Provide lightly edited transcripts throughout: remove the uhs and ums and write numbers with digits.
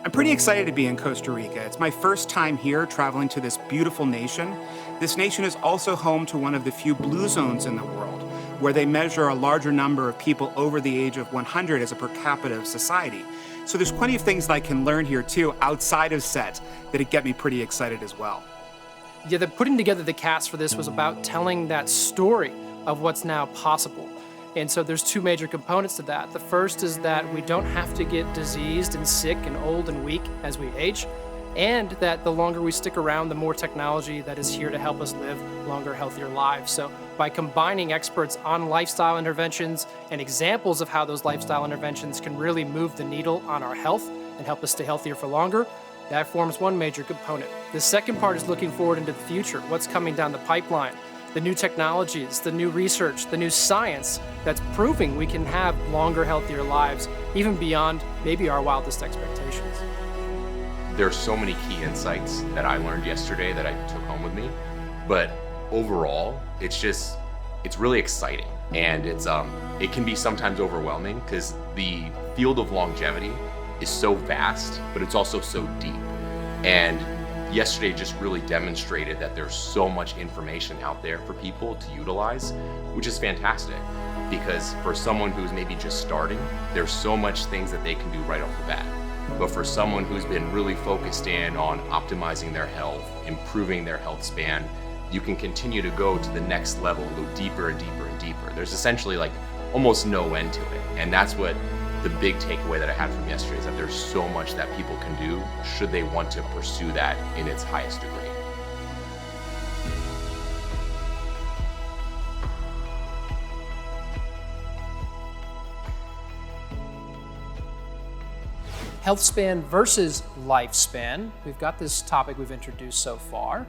I'm pretty excited to be in Costa Rica. It's my first time here traveling to this beautiful nation. This nation is also home to one of the few blue zones in the world, where they measure a larger number of people over the age of 100 as a per capita society. So there's plenty of things that I can learn here too, outside of set, that'd get me pretty excited as well. Yeah, putting together the cast for this was about telling that story of what's now possible. And so there's two major components to that. The first is that we don't have to get diseased and sick and old and weak as we age, and that the longer we stick around, the more technology that is here to help us live longer, healthier lives. So by combining experts on lifestyle interventions and examples of how those lifestyle interventions can really move the needle on our health and help us stay healthier for longer, that forms one major component. The second part is looking forward into the future, what's coming down the pipeline, the new technologies, the new research, the new science that's proving we can have longer, healthier lives, even beyond maybe our wildest expectations. There are so many key insights that I learned yesterday that I took home with me, but overall, it's really exciting, and it can be sometimes overwhelming because the field of longevity is so vast, but it's also so deep. And yesterday just really demonstrated that there's so much information out there for people to utilize, which is fantastic. Because for someone who's maybe just starting, there's so much things that they can do right off the bat. But for someone who's been really focused in on optimizing their health, improving their health span, you can continue to go to the next level, go deeper and deeper and deeper. There's essentially like almost no end to it. And that's what the big takeaway that I had from yesterday is that there's so much that people can do should they want to pursue that in its highest degree. Health span versus lifespan. We've got this topic we've introduced so far,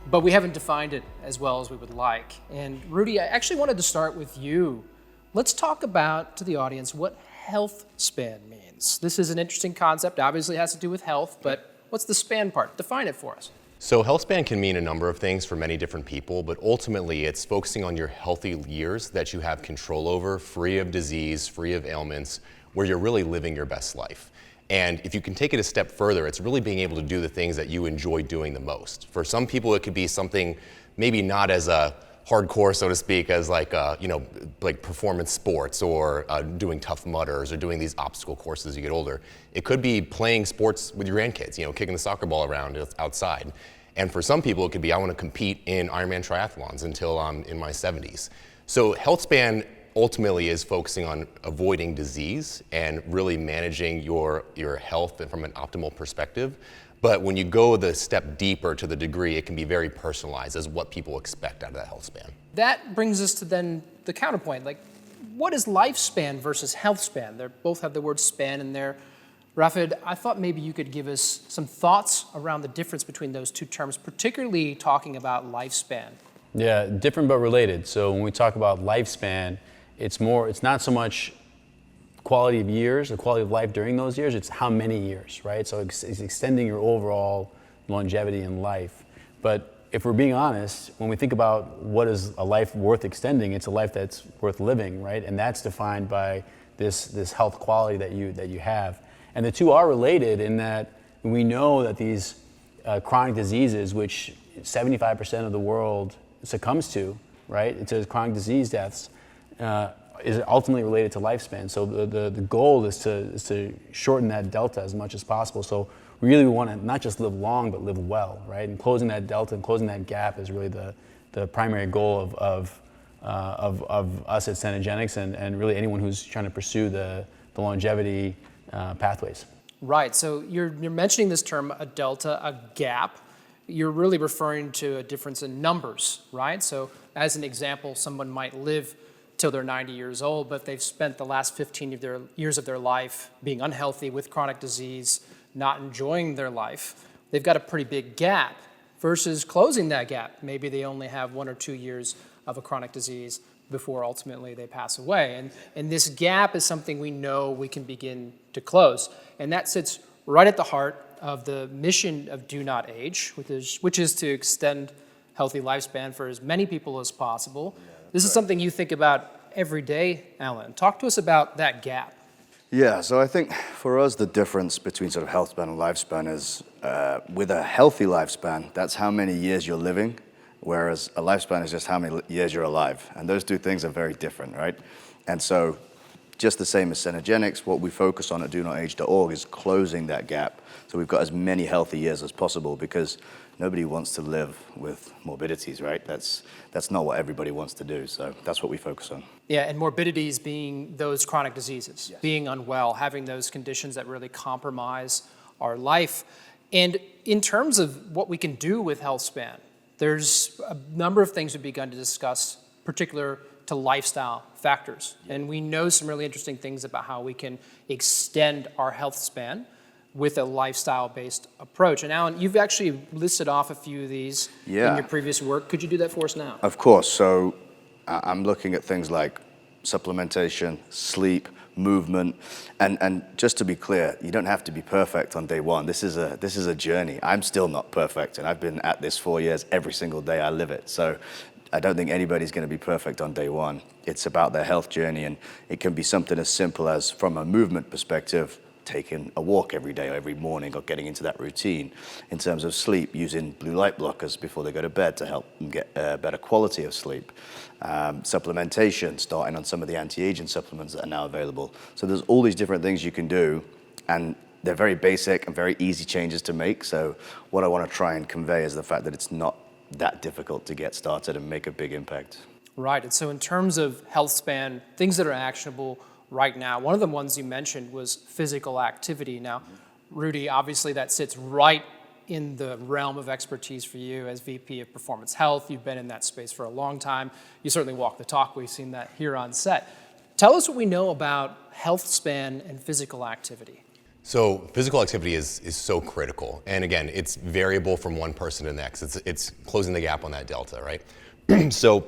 but we haven't defined it as well as we would like. And Rudy, I actually wanted to start with you. Let's talk about, to the audience, what health span means. This is an interesting concept, obviously it has to do with health, but what's the span part? Define it for us. So health span can mean a number of things for many different people, but ultimately it's focusing on your healthy years that you have control over, free of disease, free of ailments, where you're really living your best life. And if you can take it a step further, it's really being able to do the things that you enjoy doing the most. For some people, it could be something maybe not as a hardcore, so to speak, as like performance sports or doing Tough Mudders or doing these obstacle courses as you get older. It could be playing sports with your grandkids, kicking the soccer ball around outside. And for some people, it could be I want to compete in Ironman triathlons until I'm in my 70s. So health span ultimately is focusing on avoiding disease and really managing your health from an optimal perspective. But when you go the step deeper to the degree, it can be very personalized as what people expect out of that health span. That brings us to then the counterpoint. Like, what is lifespan versus health span? They both have the word span in there. Rafid, I thought maybe you could give us some thoughts around the difference between those two terms, particularly talking about lifespan. Yeah, different but related. So when we talk about lifespan, it's not so much quality of years or quality of life during those years, it's how many years, right? So it's extending your overall longevity in life. But if we're being honest, when we think about what is a life worth extending, it's a life that's worth living, right? And that's defined by this health quality that you have. And the two are related in that we know that these chronic diseases, which 75% of the world succumbs to, right? It's chronic disease deaths, is ultimately related to lifespan. So the goal is to shorten that delta as much as possible. So we really want to not just live long, but live well, right? And closing that delta and closing that gap is really the primary goal of us at Cenegenics and really anyone who's trying to pursue the longevity pathways. Right, so you're mentioning this term, a delta, a gap. You're really referring to a difference in numbers, right? So as an example, someone might live till they're 90 years old, but they've spent the last 15 years of their life being unhealthy with chronic disease, not enjoying their life. They've got a pretty big gap versus closing that gap. Maybe they only have 1 or 2 years of a chronic disease before ultimately they pass away. And this gap is something we know we can begin to close. And that sits right at the heart of the mission of Do Not Age, which is to extend healthy lifespan for as many people as possible. This is something you think about every day, Alan. Talk to us about that gap. Yeah, so I think for us, the difference between sort of health span and lifespan is with a healthy lifespan, that's how many years you're living, whereas a lifespan is just how many years you're alive. And those two things are very different, right? And so just the same as Cenogenics, what we focus on at DoNotAge.org is closing that gap. So we've got as many healthy years as possible because nobody wants to live with morbidities, right? That's not what everybody wants to do. So that's what we focus on. Yeah, and morbidities being those chronic diseases, yes. Being unwell, having those conditions that really compromise our life. And in terms of what we can do with health span, there's a number of things we've begun to discuss, particular to lifestyle factors. And we know some really interesting things about how we can extend our health span with a lifestyle-based approach. And Alan, you've actually listed off a few of these in your previous work. Could you do that for us now? Of course. So I'm looking at things like supplementation, sleep, movement, and just to be clear, you don't have to be perfect on day one. This is a journey. I'm still not perfect, and I've been at this 4 years. Every single day I live it. So I don't think anybody's going to be perfect on day one. It's about their health journey, and it can be something as simple as, from a movement perspective, taking a walk every day or every morning or getting into that routine. In terms of sleep, using blue light blockers before they go to bed to help them get a better quality of sleep. Supplementation, starting on some of the anti-aging supplements that are now available. So there's all these different things you can do, and they're very basic and very easy changes to make. So what I want to try and convey is the fact that it's not that difficult to get started and make a big impact. Right, and so in terms of health span, things that are actionable right now, one of the ones you mentioned was physical activity. Now, Rudy, obviously that sits right in the realm of expertise for you as VP of Performance Health. You've been in that space for a long time. You certainly walk the talk. We've seen that here on set. Tell us what we know about health span and physical activity. So physical activity is so critical. And again, it's variable from one person to the next. It's closing the gap on that delta, right? So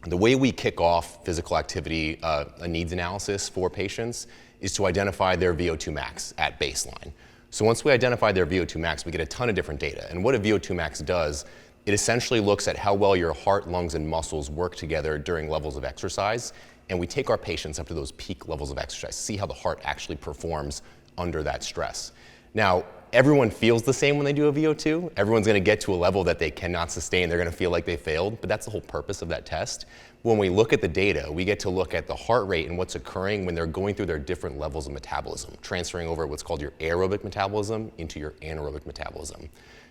the way we kick off physical activity, a needs analysis for patients, is to identify their VO2 max at baseline. So once we identify their VO2 max, we get a ton of different data. And what a VO2 max does, it essentially looks at how well your heart, lungs, and muscles work together during levels of exercise. And we take our patients up to those peak levels of exercise, see how the heart actually performs under that stress. Now, everyone feels the same when they do a VO2. Everyone's going to get to a level that they cannot sustain. They're going to feel like they failed, but that's the whole purpose of that test. When we look at the data, we get to look at the heart rate and what's occurring when they're going through their different levels of metabolism, transferring over what's called your aerobic metabolism into your anaerobic metabolism.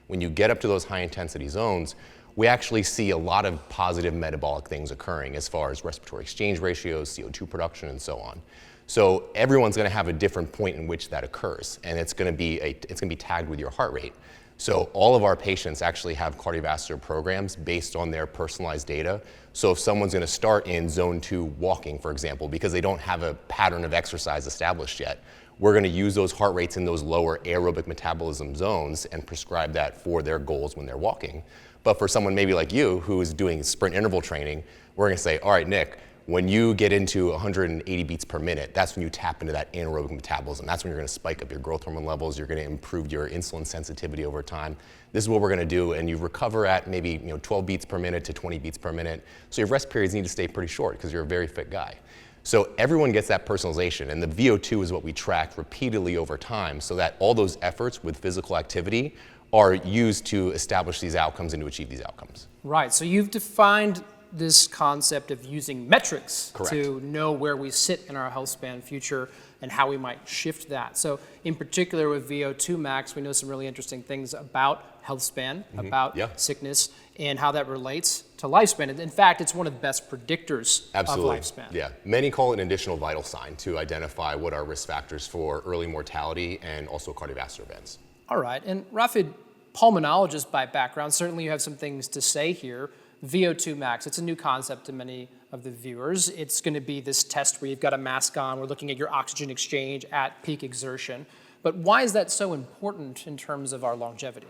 When you get up to those high intensity zones, we actually see a lot of positive metabolic things occurring as far as respiratory exchange ratios, CO2 production, and so on. So everyone's going to have a different point in which that occurs, and it's going to be tagged with your heart rate. So all of our patients actually have cardiovascular programs based on their personalized data. So if someone's going to start in zone 2 walking, for example, because they don't have a pattern of exercise established yet, we're going to use those heart rates in those lower aerobic metabolism zones and prescribe that for their goals when they're walking. But for someone maybe like you who is doing sprint interval training, we're going to say, all right, Nick, when you get into 180 beats per minute, that's when you tap into that anaerobic metabolism. That's when you're going to spike up your growth hormone levels. You're going to improve your insulin sensitivity over time. This is what we're going to do, and you recover at maybe 12 beats per minute to 20 beats per minute. So your rest periods need to stay pretty short because you're a very fit guy. So everyone gets that personalization, and the VO2 is what we track repeatedly over time so that all those efforts with physical activity are used to establish these outcomes and to achieve these outcomes. Right, so you've defined this concept of using metrics Correct. to know where we sit in our health span future and how we might shift that. So in particular with VO2 max, we know some really interesting things about health span, about sickness, and how that relates to lifespan. And in fact, it's one of the best predictors of lifespan. Yeah, many call it an additional vital sign to identify what are risk factors for early mortality and also cardiovascular events. All right, and Rafid, pulmonologist by background, certainly you have some things to say here. VO2 max, it's a new concept to many of the viewers. It's going to be this test where you've got a mask on, we're looking at your oxygen exchange at peak exertion. But why is that so important in terms of our longevity?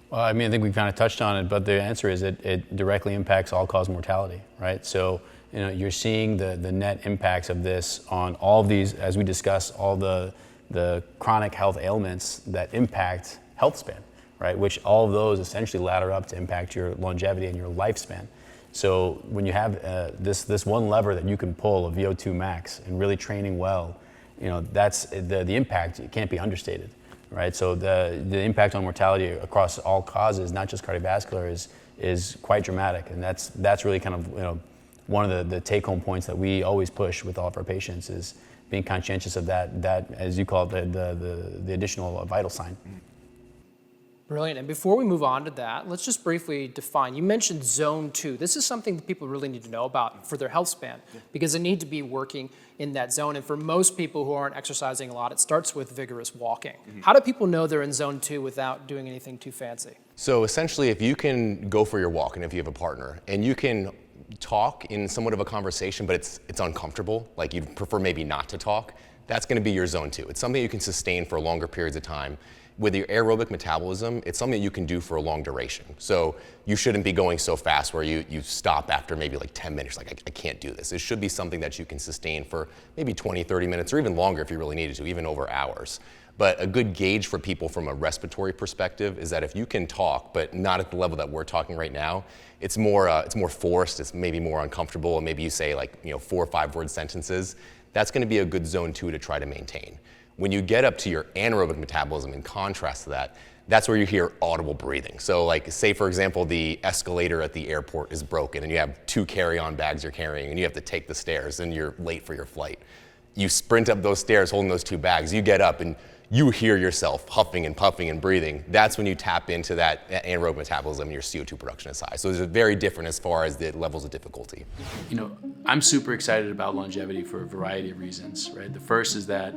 Well, I mean, I think we kind of touched on it, but the answer is it directly impacts all-cause mortality, right? So, you're seeing the net impacts of this on all of these, as we discussed, all the chronic health ailments that impact health span, right? Which all of those essentially ladder up to impact your longevity and your lifespan. So when you have this one lever that you can pull, a VO2 max, and really training well, that's the impact. It can't be understated, right? So the impact on mortality across all causes, not just cardiovascular, is quite dramatic, and that's really kind of one of the take-home points that we always push with all of our patients is being conscientious of that as you call it, the additional vital sign. Brilliant. And before we move on to that, let's just briefly define. You mentioned zone 2. This is something that people really need to know about for their health span because they need to be working in that zone. And for most people who aren't exercising a lot, it starts with vigorous walking. How do people know they're in zone 2 without doing anything too fancy? So essentially, if you can go for your walk, and if you have a partner, and you can talk in somewhat of a conversation, but it's uncomfortable, like you'd prefer maybe not to talk, that's going to be your zone 2. It's something you can sustain for longer periods of time. With your aerobic metabolism, it's something you can do for a long duration. So you shouldn't be going so fast where you stop after maybe like 10 minutes, like I can't do this. It should be something that you can sustain for maybe 20, 30 minutes, or even longer if you really needed to, even over hours. But a good gauge for people from a respiratory perspective is that if you can talk, but not at the level that we're talking right now, it's more forced, it's maybe more uncomfortable, and maybe you say like 4 or 5 word sentences. That's going to be a good zone 2 to try to maintain. When you get up to your anaerobic metabolism, in contrast to that, that's where you hear audible breathing. So like say for example, the escalator at the airport is broken and you have 2 carry-on bags you're carrying and you have to take the stairs and you're late for your flight. You sprint up those stairs holding those 2 bags, you get up and you hear yourself huffing and puffing and breathing. That's when you tap into that anaerobic metabolism and your CO2 production is high. So it's very different as far as the levels of difficulty. I'm super excited about longevity for a variety of reasons, right? The first is that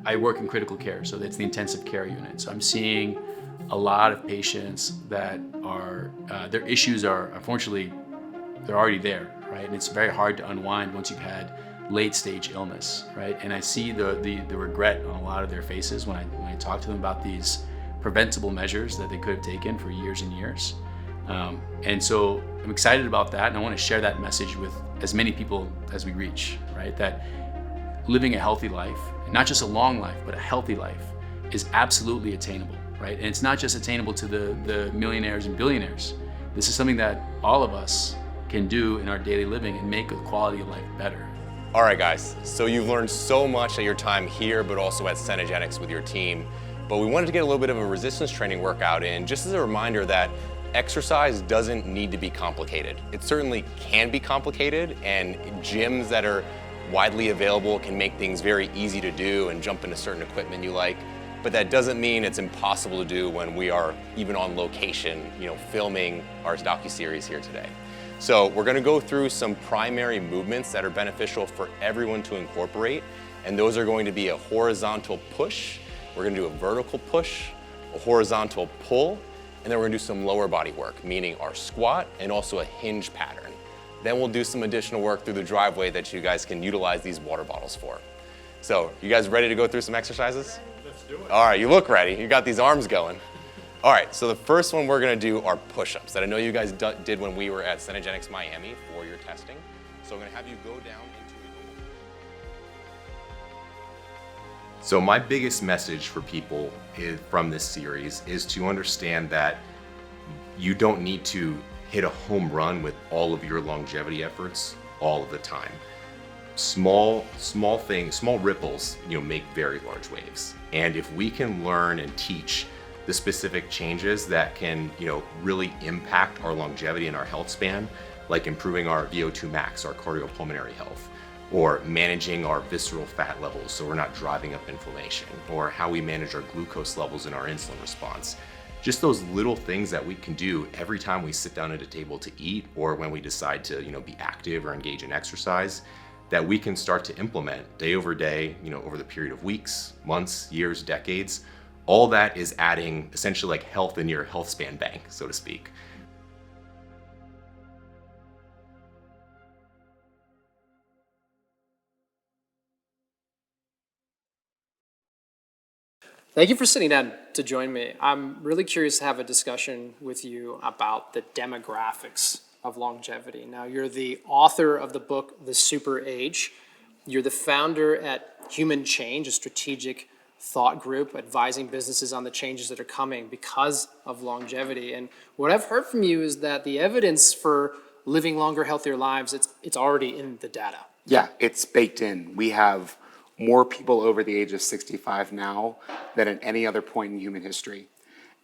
I work in critical care, so that's the intensive care unit. So I'm seeing a lot of patients that are, their issues are, unfortunately, they're already there, right? And it's very hard to unwind once you've had late stage illness, right? And I see the regret on a lot of their faces when I talk to them about these preventable measures that they could have taken for years and years. And so I'm excited about that, and I want to share that message with as many people as we reach, right? That living a healthy life, not just a long life, but a healthy life, is absolutely attainable, right? And it's not just attainable to the millionaires and billionaires. This is something that all of us can do in our daily living and make the quality of life better. All right, guys, so you've learned so much at your time here, but also at Cenegenics with your team. But we wanted to get a little bit of a resistance training workout in, just as a reminder that exercise doesn't need to be complicated. It certainly can be complicated, and gyms that are widely available can make things very easy to do and jump into certain equipment you like. But that doesn't mean it's impossible to do when we are even on location, filming our docuseries here today. So we're going to go through some primary movements that are beneficial for everyone to incorporate, and those are going to be a horizontal push, we're going to do a vertical push, a horizontal pull, and then we're going to do some lower body work, meaning our squat and also a hinge pattern. Then we'll do some additional work through the driveway that you guys can utilize these water bottles for. So, you guys ready to go through some exercises? Let's do it. All right, you look ready. You got these arms going. All right, so the first one we're gonna do are push-ups that I know you guys did when we were at Cenegenics Miami for your testing. So I'm gonna have you go down into a... So my biggest message for people from this series is to understand that you don't need to hit a home run with all of your longevity efforts all of the time. Small things, small ripples, make very large waves. And if we can learn and teach the specific changes that can, really impact our longevity and our health span, like improving our VO2 max, our cardiopulmonary health, or managing our visceral fat levels so we're not driving up inflammation, or how we manage our glucose levels and our insulin response. Just those little things that we can do every time we sit down at a table to eat, or when we decide to, be active or engage in exercise, that we can start to implement day over day, over the period of weeks, months, years, decades. All that is adding essentially like health in your health span bank, so to speak. Thank you for sitting down to join me. I'm really curious to have a discussion with you about the demographics of longevity. Now, you're the author of the book, The Super Age. You're the founder at Human Change, a strategic thought group advising businesses on the changes that are coming because of longevity. And what I've heard from you is that the evidence for living longer, healthier lives, it's already in the data. Yeah, it's baked in. We have more people over the age of 65 now than at any other point in human history.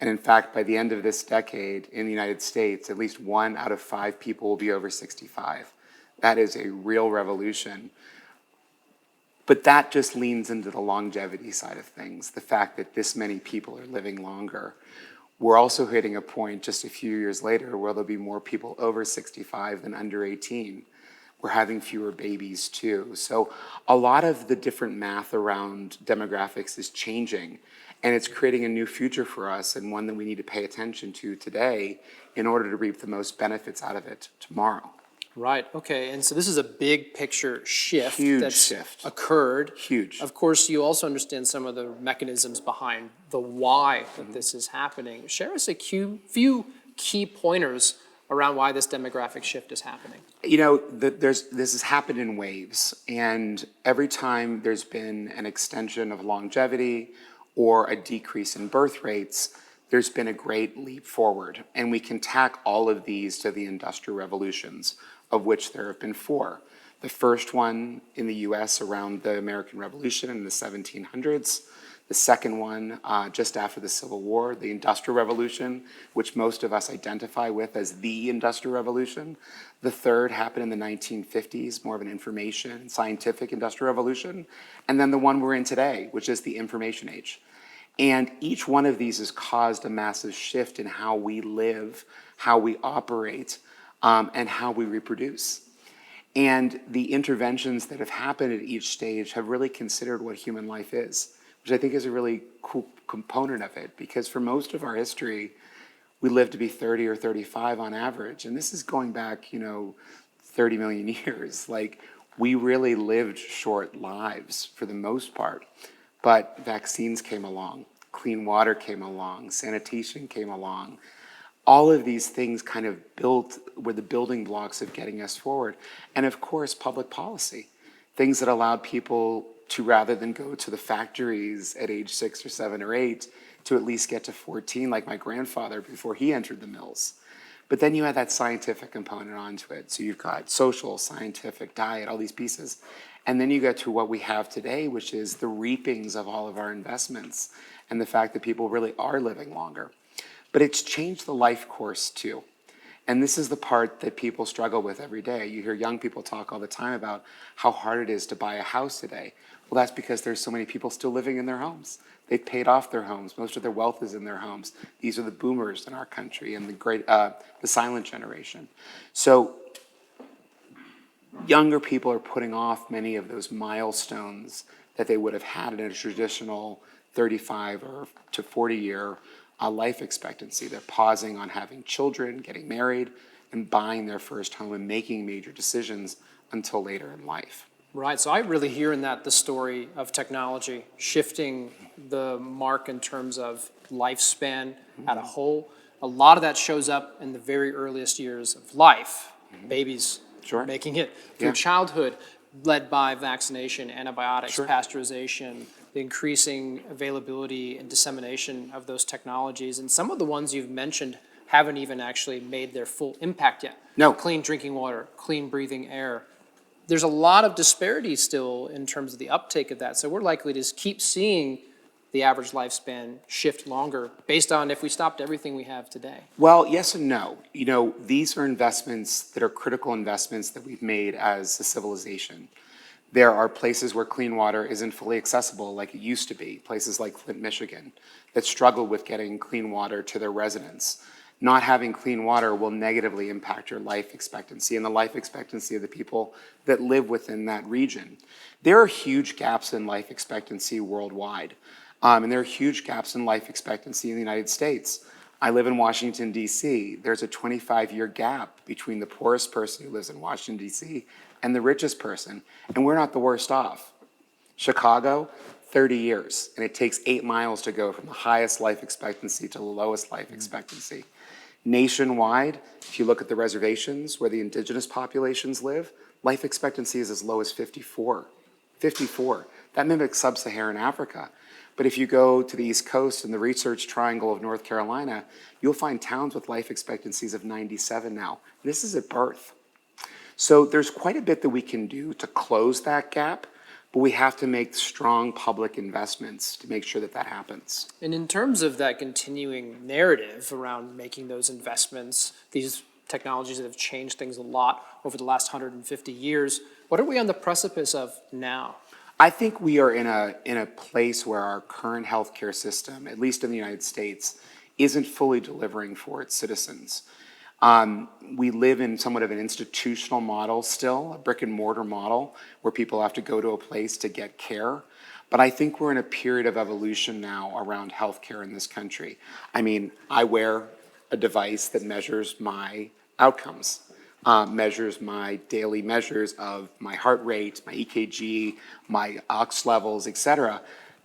And in fact, by the end of this decade in the United States, at least 1 out of 5 people will be over 65. That is a real revolution. But that just leans into the longevity side of things, the fact that this many people are living longer. We're also hitting a point just a few years later where there'll be more people over 65 than under 18. We're having fewer babies too. So a lot of the different math around demographics is changing, and it's creating a new future for us, and one that we need to pay attention to today in order to reap the most benefits out of it tomorrow. Right, okay, and so this is a big picture shift Huge that's shift. occurred. Huge. Of course, you also understand some of the mechanisms behind the why that this is happening. Share us a few key pointers around why this demographic shift is happening. You know, this has happened in waves, and every time there's been an extension of longevity or a decrease in birth rates, there's been a great leap forward. And we can tack all of these to the Industrial Revolutions, of which there have been 4. The first one in the US around the American Revolution in the 1700s. The second one just after the Civil War, the Industrial Revolution, which most of us identify with as the Industrial Revolution. The third happened in the 1950s, more of an information and scientific Industrial Revolution. And then the one we're in today, which is the Information Age. And each one of these has caused a massive shift in how we live, how we operate, and how we reproduce. And the interventions that have happened at each stage have really considered what human life is, which I think is a really cool component of it, because for most of our history, we lived to be 30 or 35 on average. And this is going back, 30 million years. Like, we really lived short lives for the most part. But vaccines came along, clean water came along, sanitation came along. All of these things kind of were the building blocks of getting us forward. And of course, public policy, things that allowed people to, rather than go to the factories at age 6 or 7 or 8, to at least get to 14, like my grandfather before he entered the mills. But then you add that scientific component onto it. So you've got social, scientific, diet, all these pieces. And then you get to what we have today, which is the reapings of all of our investments and the fact that people really are living longer. But it's changed the life course too. And this is the part that people struggle with every day. You hear young people talk all the time about how hard it is to buy a house today. Well, that's because there's so many people still living in their homes. They've paid off their homes. Most of their wealth is in their homes. These are the boomers in our country and the silent generation. So younger people are putting off many of those milestones that they would have had in a traditional 35 or to 40 year life expectancy. They're pausing on having children, getting married, and buying their first home and making major decisions until later in life. Right, so I really hear in that the story of technology shifting the mark in terms of lifespan at a whole. A lot of that shows up in the very earliest years of life. Babies making it through childhood, led by vaccination, antibiotics, pasteurization, the increasing availability and dissemination of those technologies. And some of the ones you've mentioned haven't even actually made their full impact yet. No. Clean drinking water, clean breathing air. There's a lot of disparity still in terms of the uptake of that. So we're likely to keep seeing the average lifespan shift longer based on if we stopped everything we have today. Well, yes and no. These are investments that are critical investments that we've made as a civilization. There are places where clean water isn't fully accessible like it used to be, places like Flint, Michigan, that struggle with getting clean water to their residents. Not having clean water will negatively impact your life expectancy and the life expectancy of the people that live within that region. There are huge gaps in life expectancy worldwide, and there are huge gaps in life expectancy in the United States. I live in Washington, D.C. There's a 25-year gap between the poorest person who lives in Washington, D.C. and the richest person, and we're not the worst off. Chicago, 30 years, and it takes 8 miles to go from the highest life expectancy to the lowest life expectancy. Nationwide, if you look at the reservations where the indigenous populations live, life expectancy is as low as 54. 54. That mimics sub-Saharan Africa. But if you go to the East Coast and the Research Triangle of North Carolina, you'll find towns with life expectancies of 97 now. This is at birth. So there's quite a bit that we can do to close that gap, but we have to make strong public investments to make sure that that happens. And in terms of that continuing narrative around making those investments, these technologies that have changed things a lot over the last 150 years, what are we on the precipice of now? I think we are in a place where our current healthcare system, at least in the United States, isn't fully delivering for its citizens. We live in somewhat of an institutional model still, a brick and mortar model, where people have to go to a place to get care. But I think we're in a period of evolution now around healthcare in this country. I mean, I wear a device that measures my outcomes, measures my daily measures of my heart rate, my EKG, my ox levels, et cetera.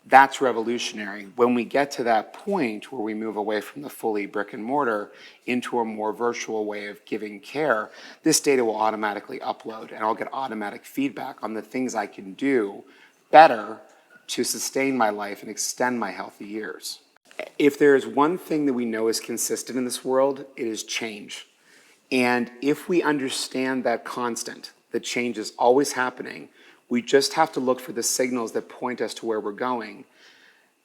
That's revolutionary. When we get to that point where we move away from the fully brick and mortar into a more virtual way of giving care, this data will automatically upload and I'll get automatic feedback on the things I can do better to sustain my life and extend my healthy years. If there is one thing that we know is consistent in this world, it is change. And if we understand that constant, that change is always happening, we just have to look for the signals that point us to where we're going.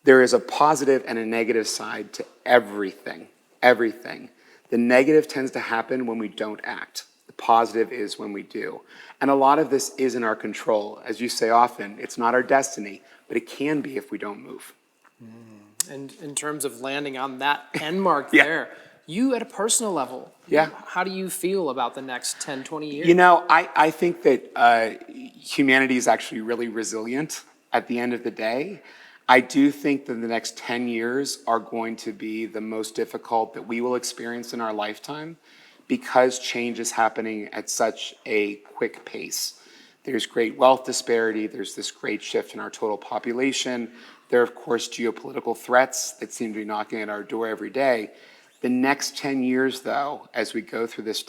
There is a positive and a negative side to everything, everything. The negative tends to happen when we don't act. The positive is when we do. And a lot of this is in our control. As you say often, it's not our destiny, but it can be if we don't move. And in terms of landing on that end mark Yeah. there, you at a personal level, Yeah. how do you feel about the next 10, 20 years? You know, I think that humanity is actually really resilient at the end of the day. I do think that the next 10 years are going to be the most difficult that we will experience in our lifetime because change is happening at such a quick pace. There's great wealth disparity, there's this great shift in our total population. There are, of course, geopolitical threats that seem to be knocking at our door every day. The next 10 years, though, as we go through this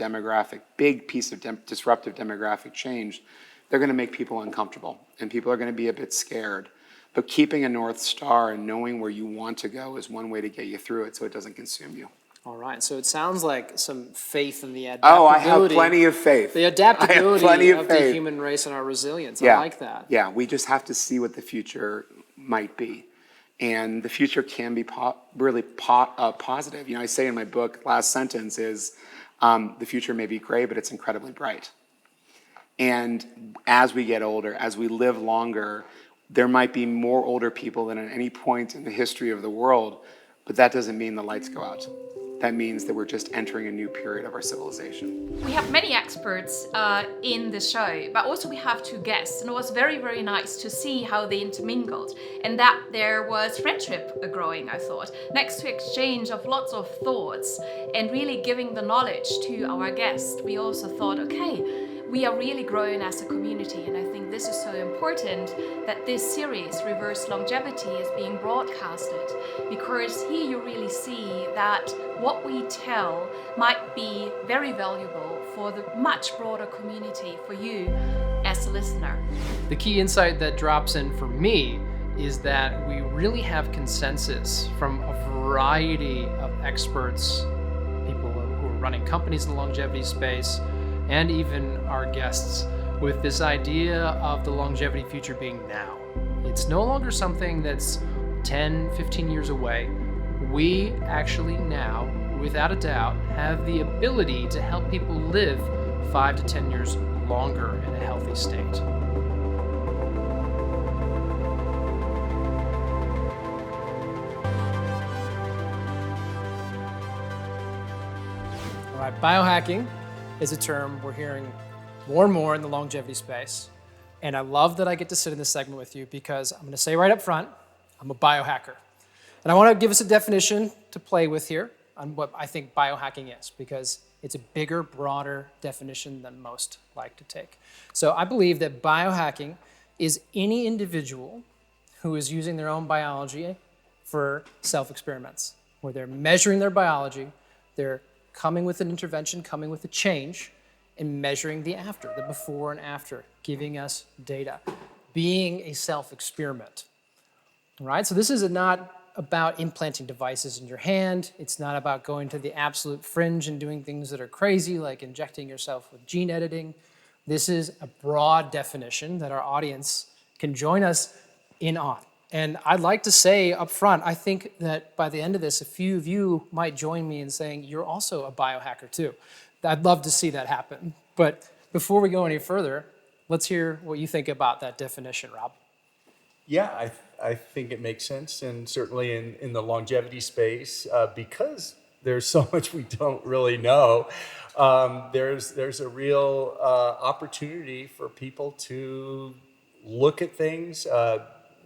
big piece of disruptive demographic change, they're going to make people uncomfortable, and people are going to be a bit scared. But keeping a North Star and knowing where you want to go is one way to get you through it so it doesn't consume you. All right, so it sounds like some faith in the adaptability. Oh, I have plenty of faith. The adaptability of the faith. human race and our resilience. Yeah. I like that. Yeah, we just have to see what the future might be. And the future can be really positive. You know, I say in my book, last sentence is, the future may be gray, but it's incredibly bright. And as we get older, as we live longer, there might be more older people than at any point in the history of the world, but that doesn't mean the lights go out. That means that we're just entering a new period of our civilization. We have many experts in the show, but also we have two guests, and it was very, very nice to see how they intermingled and that there was friendship growing, I thought, next to exchange of lots of thoughts and really giving the knowledge to our guests. We also thought, okay, we are really growing as a community, and I think this is so important that this series, Reverse Longevity, is being broadcasted, because here you really see that what we tell might be very valuable for the much broader community, for you as a listener. The key insight that drops in for me is that we really have consensus from a variety of experts, people who are running companies in the longevity space, and even our guests, with this idea of the longevity future being now. It's no longer something that's 10, 15 years away. We actually now, without a doubt, have the ability to help people live 5 to 10 years longer in a healthy state. All right, biohacking is a term we're hearing more and more in the longevity space. And I love that I get to sit in this segment with you, because I'm going to say right up front, I'm a biohacker. And I want to give us a definition to play with here on what I think biohacking is, because it's a bigger, broader definition than most like to take. So I believe that biohacking is any individual who is using their own biology for self-experiments, where they're measuring their biology, they're coming with an intervention, coming with a change, and measuring the after, the before and after, giving us data, being a self-experiment. All right, so this is not about implanting devices in your hand. It's not about going to the absolute fringe and doing things that are crazy, like injecting yourself with gene editing. This is a broad definition that our audience can join us in on. And I'd like to say up front, I think that by the end of this, a few of you might join me in saying you're also a biohacker too. I'd love to see that happen. But before we go any further, let's hear what you think about that definition, Rob. Yeah, I think it makes sense, and certainly in the longevity space, because there's so much we don't really know, there's a real opportunity for people to look at things,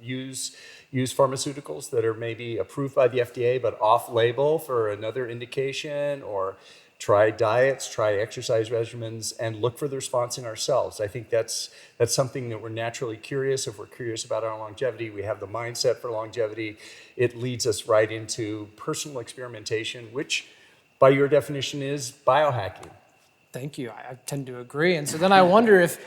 use pharmaceuticals that are maybe approved by the FDA but off-label for another indication, or try diets, try exercise regimens, and look for the response in ourselves. I think that's something that we're naturally curious. If we're curious about our longevity, we have the mindset for longevity. It leads us right into personal experimentation, which by your definition is biohacking. Thank you. I tend to agree. And so then I wonder if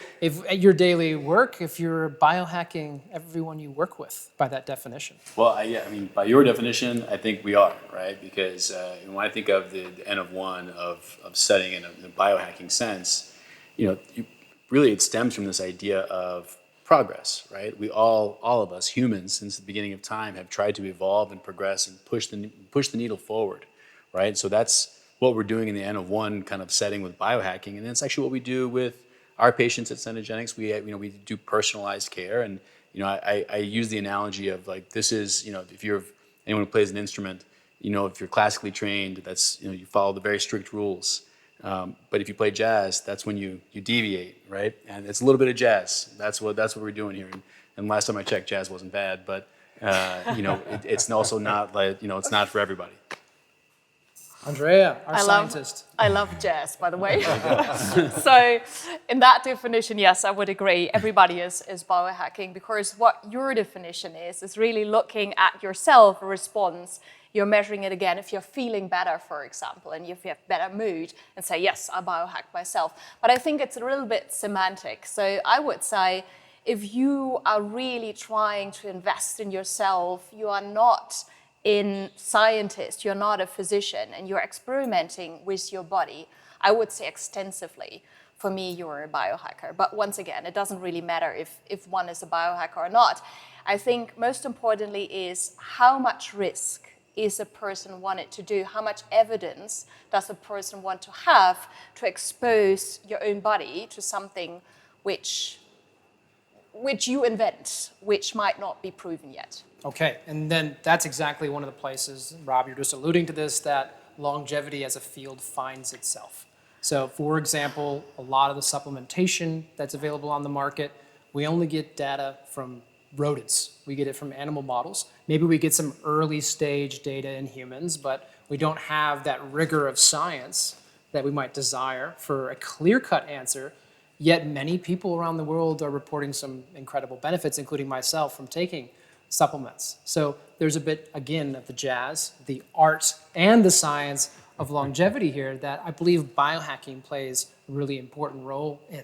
at your daily work, if you're biohacking everyone you work with by that definition. Well, I mean, by your definition, I think we are, right? Because when I think of the N of one of studying in a biohacking sense, really it stems from this idea of progress, right? We all of us humans, since the beginning of time, have tried to evolve and progress and push the needle forward, right? So that's what we're doing in the N of one kind of setting with biohacking, and that's actually what we do with our patients at Centogenics. We do personalized care, and I use the analogy of like this is if you're anyone who plays an instrument, if you're classically trained, that's you follow the very strict rules. But if you play jazz, that's when you deviate, right? And it's a little bit of jazz. That's what we're doing here. And last time I checked, jazz wasn't bad, but it's also not like it's not for everybody. Andrea, our scientist. I love jazz, by the way. So in that definition, yes, I would agree. Everybody is biohacking, because what your definition is really looking at yourself, a response. You're measuring it again if you're feeling better, for example, and if you have better mood, and say, yes, I biohacked myself. But I think it's a little bit semantic. So I would say if you are really trying to invest in yourself, you are not a scientist, you're not a physician, and you're experimenting with your body, I would say extensively, for me, you're a biohacker. But once again, it doesn't really matter if one is a biohacker or not. I think most importantly is how much risk is a person wanted to do? How much evidence does a person want to have to expose your own body to something which you invent, which might not be proven yet? Okay, and then that's exactly one of the places, Rob, you're just alluding to this, that longevity as a field finds itself. So, for example, a lot of the supplementation that's available on the market, we only get data from rodents. We get it from animal models. Maybe we get some early stage data in humans, but we don't have that rigor of science that we might desire for a clear-cut answer. Yet many people around the world are reporting some incredible benefits, including myself, from taking supplements. So there's a bit, again, of the jazz, the art, and the science of longevity here that I believe biohacking plays a really important role in.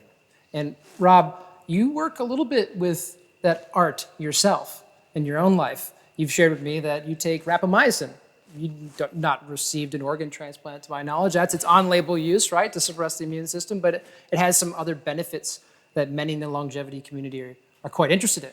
And Rob, you work a little bit with that art yourself in your own life. You've shared with me that you take rapamycin. You've not received an organ transplant, to my knowledge. That's its on-label use, right, to suppress the immune system, but it has some other benefits that many in the longevity community are quite interested in.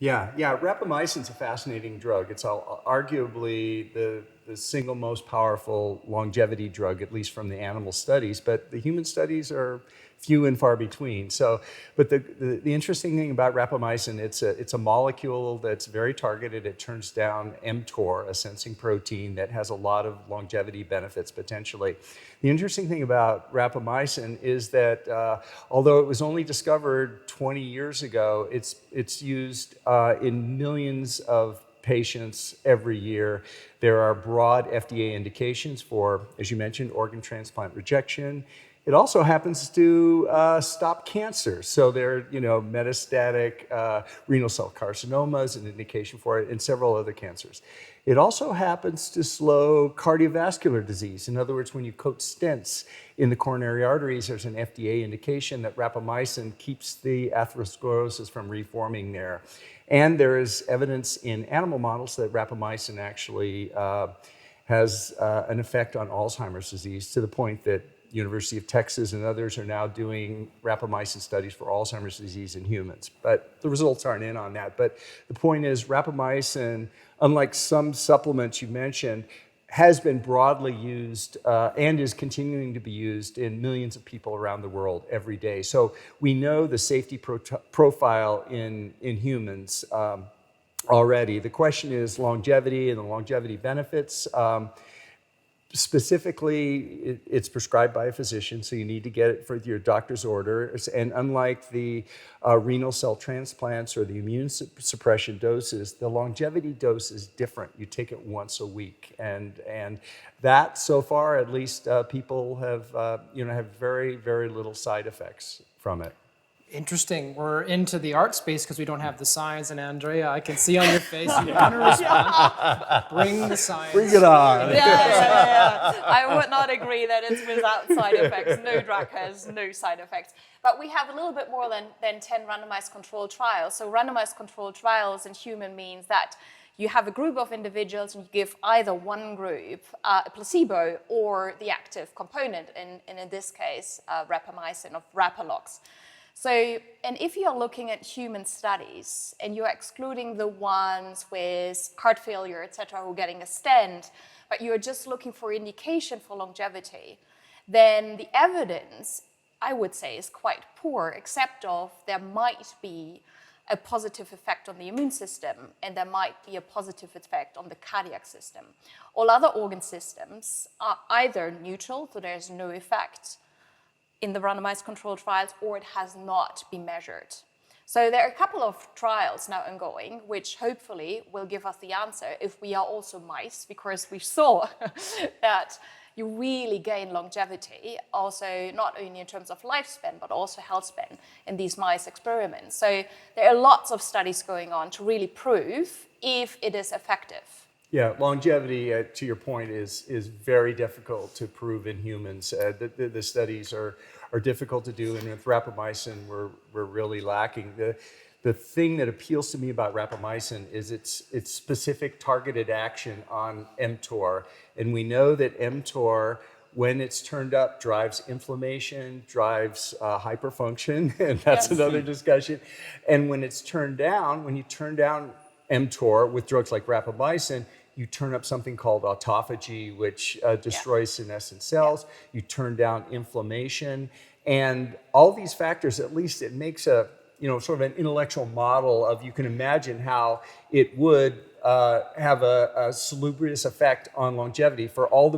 Yeah, rapamycin's a fascinating drug. It's arguably the single most powerful longevity drug, at least from the animal studies, but the human studies are few and far between. So, but the interesting thing about rapamycin, it's a molecule that's very targeted. It turns down mTOR, a sensing protein that has a lot of longevity benefits potentially. The interesting thing about rapamycin is that although it was only discovered 20 years ago, it's used in millions of patients every year. There are broad FDA indications for, as you mentioned, organ transplant rejection. It also happens to stop cancer. So there are, metastatic renal cell carcinoma is an indication for it, and several other cancers. It also happens to slow cardiovascular disease. In other words, when you coat stents in the coronary arteries, there's an FDA indication that rapamycin keeps the atherosclerosis from reforming there. And there is evidence in animal models that rapamycin actually has an effect on Alzheimer's disease, to the point that University of Texas and others are now doing rapamycin studies for Alzheimer's disease in humans. But the results aren't in on that. But the point is, rapamycin, unlike some supplements you mentioned, has been broadly used and is continuing to be used in millions of people around the world every day. So we know the safety profile in humans already. The question is longevity and the longevity benefits. Specifically, it's prescribed by a physician, so you need to get it for your doctor's order. And unlike the renal cell transplants or the immune suppression doses, the longevity dose is different. You take it once a week, and that so far, at least, people have have very, very little side effects from it. Interesting. We're into the art space because we don't have the science. And Andrea, I can see on your face you want to respond. Bring the science. Bring it on. Yeah. I would not agree that it's without side effects. No drug has no side effects. But we have a little bit more than 10 randomized controlled trials. So randomized controlled trials in human means that you have a group of individuals and you give either one group a placebo or the active component, in this case, rapamycin or Rapalox. So, and if you're looking at human studies and you're excluding the ones with heart failure, et cetera, who are getting a stent, but you're just looking for indication for longevity, then the evidence, I would say, is quite poor, except of there might be a positive effect on the immune system and there might be a positive effect on the cardiac system. All other organ systems are either neutral, so there's no effect in the randomized controlled trials, or it has not been measured. So there are a couple of trials now ongoing, which hopefully will give us the answer if we are also mice, because we saw that you really gain longevity, also not only in terms of lifespan, but also health span in these mice experiments. So there are lots of studies going on to really prove if it is effective. Yeah, longevity, to your point, is very difficult to prove in humans. The studies are difficult to do, and with rapamycin, we're really lacking. The thing that appeals to me about rapamycin is its specific targeted action on mTOR, and we know that mTOR, when it's turned up, drives inflammation, drives hyperfunction, and that's another discussion. And when it's turned down, when you turn down mTOR with drugs like rapamycin, you turn up something called autophagy, which destroys senescent cells. You turn down inflammation, and all these factors. At least it makes a sort of an intellectual model of, you can imagine how it would have a salubrious effect on longevity for all the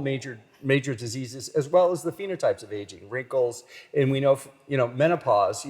major diseases, as well as the phenotypes of aging, wrinkles, and we know menopause.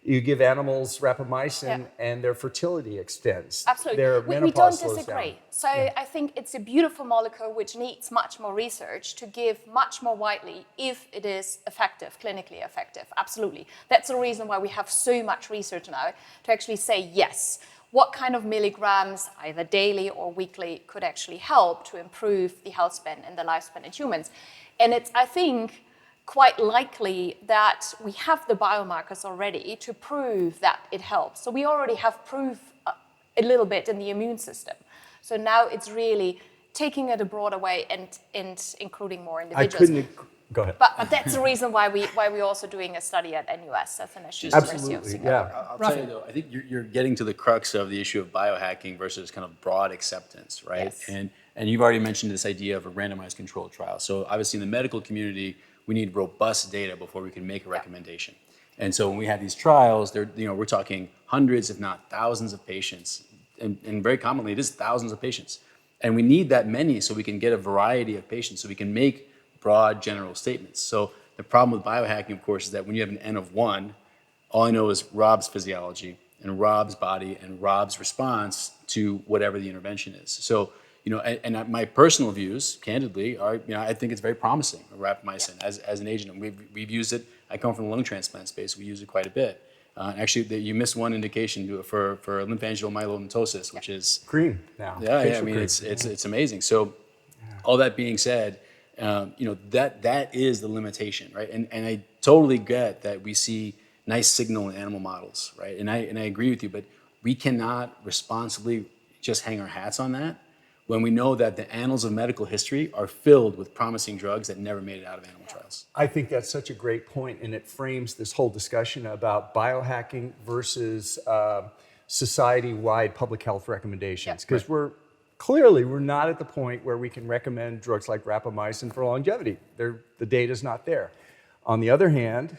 You give animals rapamycin and their fertility extends. Absolutely. Their we menopause don't slows down. disagree. So I think it's a beautiful molecule which needs much more research to give much more widely if it is effective, clinically effective. Absolutely. That's the reason why we have so much research now to actually say, yes, what kind of milligrams, either daily or weekly, could actually help to improve the health span and the lifespan in humans. And it's, I think, quite likely that we have the biomarkers already to prove that it helps. So we already have proof a little bit in the immune system. So now it's really taking it a broader way and including more individuals. Go ahead. But that's the reason why we're also doing a study at NUS as an issue. Absolutely, yeah. I'll tell you though, I think you're getting to the crux of the issue of biohacking versus kind of broad acceptance, right? Yes. And you've already mentioned this idea of a randomized controlled trial. So obviously in the medical community, we need robust data before we can make a recommendation. And so when we have these trials, we're talking hundreds, if not thousands of patients. And very commonly, it is thousands of patients. And we need that many so we can get a variety of patients, so we can make broad general statements. So the problem with biohacking, of course, is that when you have an N of 1, all I know is Rob's physiology and Rob's body and Rob's response to whatever the intervention is. So, and my personal views, candidly, are, I think it's very promising, rapamycin as an agent. And we've used it. I come from the lung transplant space. We use it quite a bit. Actually, you missed one indication for lymphangiomyelomatosis, which is green now. Yeah. I mean, it's amazing. So, all that being said, that is the limitation, right? And I totally get that we see nice signal in animal models, right? And I agree with you, but we cannot responsibly just hang our hats on that. when we know that the annals of medical history are filled with promising drugs that never made it out of animal trials. I think that's such a great point, and it frames this whole discussion about biohacking versus society-wide public health recommendations. Because we're not at the point where we can recommend drugs like rapamycin for longevity. The data's not there. On the other hand,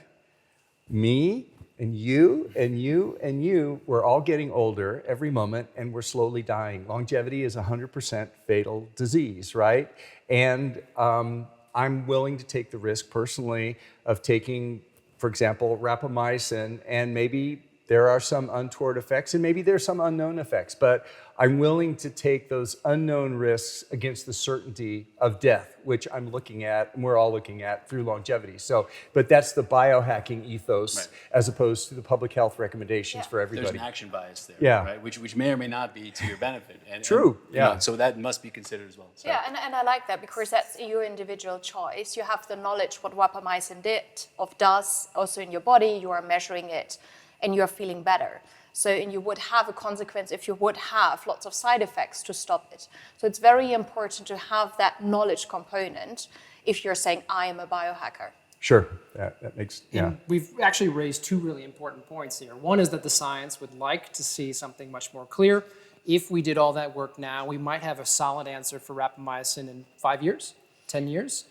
me and you and you and you, we're all getting older every moment, and we're slowly dying. Longevity is 100% fatal disease, right? And I'm willing to take the risk personally of taking, for example, rapamycin, and maybe there are some untoward effects, and maybe there's some unknown effects, but I'm willing to take those unknown risks against the certainty of death, which I'm looking at, and we're all looking at through longevity. So, but that's the biohacking ethos as opposed to the public health recommendations for everybody. There's an action bias there, right? Which may or may not be to your benefit. True. So that must be considered as well. So. Yeah, and I like that because that's your individual choice. You have the knowledge what rapamycin does also in your body. You are measuring it, and you're feeling better. So, and you would have a consequence if you would have lots of side effects to stop it. So it's very important to have that knowledge component if you're saying, I am a biohacker. Sure, that makes, And we've actually raised two really important points here. One is that the science would like to see something much more clear. If we did all that work now, we might have a solid answer for rapamycin in 5 years, 10 years.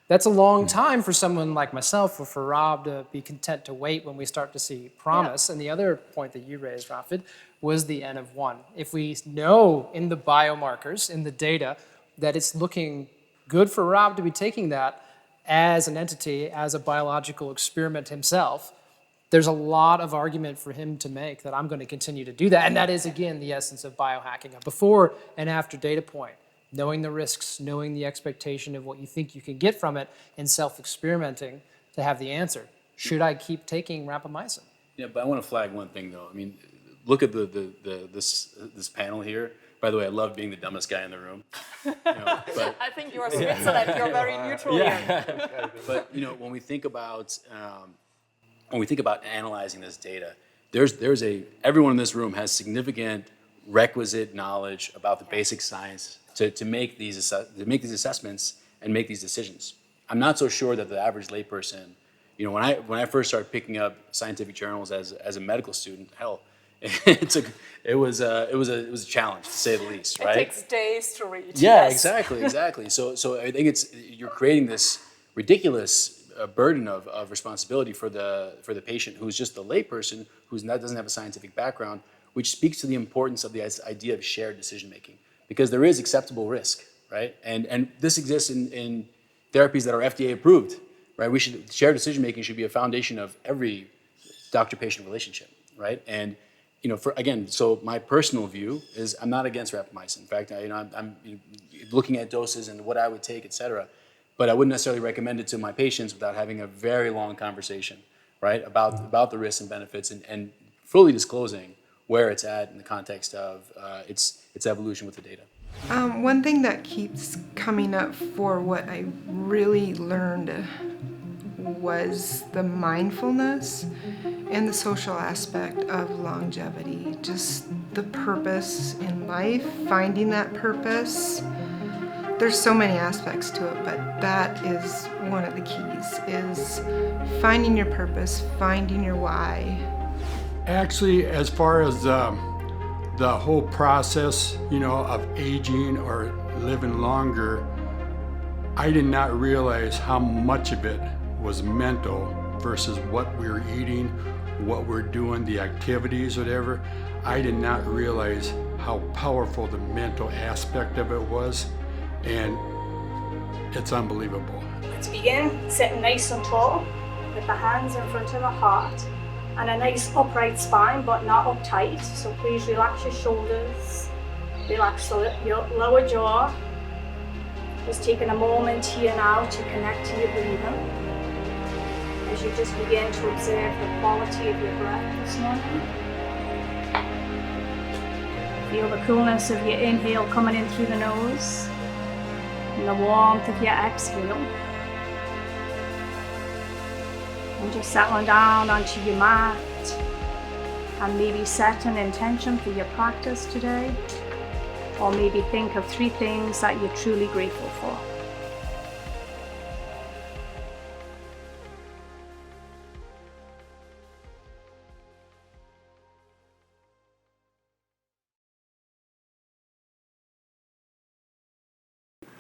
That's a long time for someone like myself or for Rob to be content to wait when we start to see promise. And the other point that you raised, Rafid, was the N of 1. If we know in the biomarkers, in the data, that it's looking good for Rob to be taking that as an entity, as a biological experiment himself, there's a lot of argument for him to make that I'm going to continue to do that. And that is, again, the essence of biohacking, a before and after data point. Knowing the risks, knowing the expectation of what you think you can get from it, and self-experimenting to have the answer. Should I keep taking rapamycin? Yeah, but I want to flag one thing though. I mean, look at this panel here. By the way, I love being the dumbest guy in the room. But, I think you're Switzerland. You're very neutral here. But when we think about analyzing this data, everyone in this room has significant requisite knowledge about the basic science to make these assessments and make these decisions. I'm not so sure that the average layperson, when I first started picking up scientific journals as a medical student, hell, it was a challenge to say the least, right? It takes days to read. Yeah, yes. exactly. So I think you're creating this ridiculous burden of responsibility for the patient who's just the layperson doesn't have a scientific background, which speaks to the importance of the idea of shared decision making. Because there is acceptable risk, right? And this exists in therapies that are FDA approved, right? Shared decision making should be a foundation of every doctor-patient relationship, right? And so my personal view is I'm not against rapamycin. In fact, I'm looking at doses and what I would take, et cetera, but I wouldn't necessarily recommend it to my patients without having a very long conversation, right, about the risks and benefits and fully disclosing where it's at in the context of its evolution with the data. One thing that keeps coming up for what I really learned was the mindfulness and the social aspect of longevity. Just the purpose in life, finding that purpose. There's so many aspects to it, but that is one of the keys, is finding your purpose, finding your why. Actually, as far as the whole process, of aging or living longer, I did not realize how much of it was mental versus what we were eating, what we're doing, the activities, whatever. I did not realize how powerful the mental aspect of it was, and it's unbelievable. Let's begin sitting nice and tall with the hands in front of the heart. And a nice upright spine, but not uptight. So please relax your shoulders, relax your lower jaw. Just taking a moment here now to connect to your breathing. As you just begin to observe the quality of your breath this morning. Feel the coolness of your inhale coming in through the nose, and the warmth of your exhale. And just settling down onto your mat and maybe set an intention for your practice today. or maybe think of 3 things that you're truly grateful for.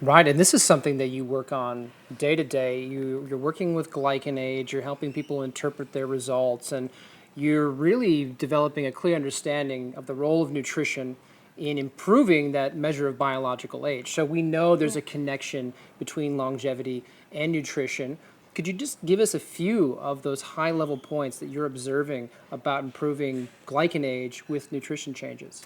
Right, and this is something that you work on day to day. You're working with glycan age, you're helping people interpret their results, and you're really developing a clear understanding of the role of nutrition in improving that measure of biological age. So we know there's a connection between longevity and nutrition. Could you just give us a few of those high-level points that you're observing about improving glycan age with nutrition changes?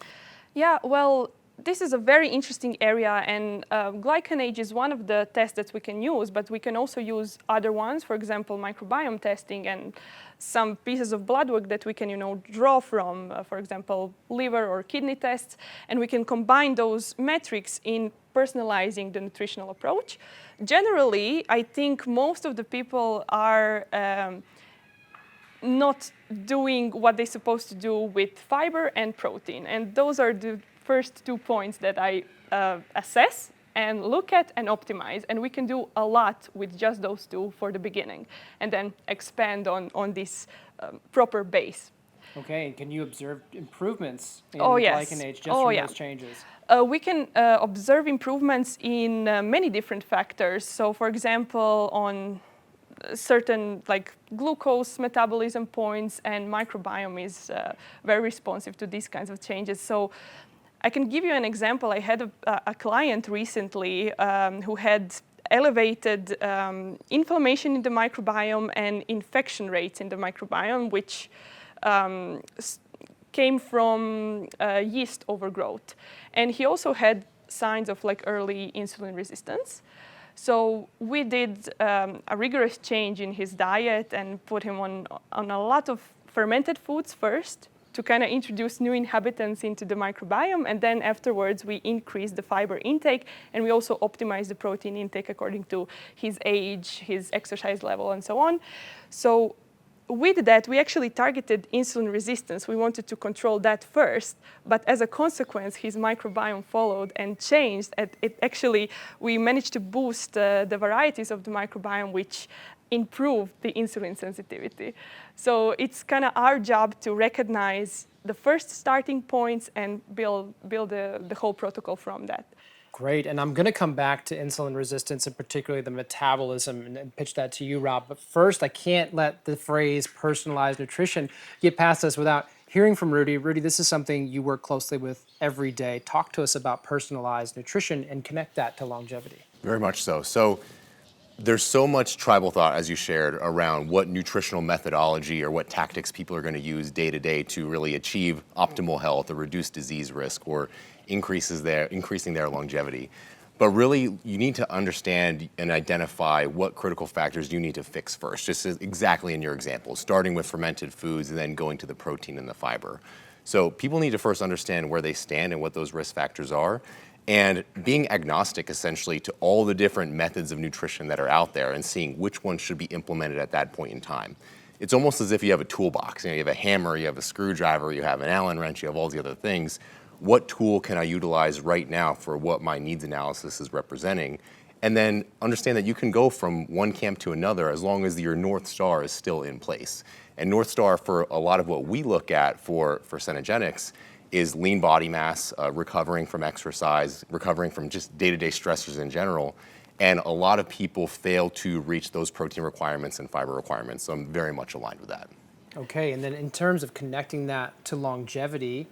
Yeah, well, this is a very interesting area, and glycan age is one of the tests that we can use, but we can also use other ones, for example, microbiome testing and some pieces of blood work that we can, draw from, for example, liver or kidney tests, and we can combine those metrics in personalizing the nutritional approach. Generally, I think most of the people are not doing what they're supposed to do with fiber and protein, and those are the first 2 points that I assess and look at and optimize, and we can do a lot with just those 2 for the beginning, and then expand on this proper base. Okay, and can you observe improvements in Yes. glycan age just from those changes? We can observe improvements in many different factors. So, for example, on certain like glucose metabolism points, and microbiome is very responsive to these kinds of changes. So I can give you an example. I had a client recently who had elevated inflammation in the microbiome and infection rates in the microbiome, which came from yeast overgrowth. And he also had signs of like early insulin resistance. So we did a rigorous change in his diet and put him on a lot of fermented foods first to kind of introduce new inhabitants into the microbiome. And then afterwards, we increased the fiber intake, and we also optimized the protein intake according to his age, his exercise level, and so on. So with that, we actually targeted insulin resistance. We wanted to control that first, but as a consequence, his microbiome followed and changed. We managed to boost the varieties of the microbiome, which improved the insulin sensitivity. So it's kind of our job to recognize the first starting points and build the whole protocol from that. Great, and I'm going to come back to insulin resistance and particularly the metabolism and pitch that to you, Rob. But first, I can't let the phrase personalized nutrition get past us without hearing from Rudy. Rudy, this is something you work closely with every day. Talk to us about personalized nutrition and connect that to longevity. Very much so. So there's so much tribal thought, as you shared, around what nutritional methodology or what tactics people are going to use day to day to really achieve optimal health or reduce disease risk or increasing their longevity. But really, you need to understand and identify what critical factors you need to fix first, just as exactly in your example, starting with fermented foods and then going to the protein and the fiber. So people need to first understand where they stand and what those risk factors are, and being agnostic essentially to all the different methods of nutrition that are out there and seeing which one should be implemented at that point in time. It's almost as if you have a toolbox. You have a hammer, you have a screwdriver, you have an Allen wrench, you have all the other things. What tool can I utilize right now for what my needs analysis is representing? And then understand that you can go from one camp to another as long as your North Star is still in place. And North Star for a lot of what we look at for Cenegenics is lean body mass, recovering from exercise, recovering from just day-to-day stressors in general. And a lot of people fail to reach those protein requirements and fiber requirements. So I'm very much aligned with that. Okay, and then in terms of connecting that to longevity,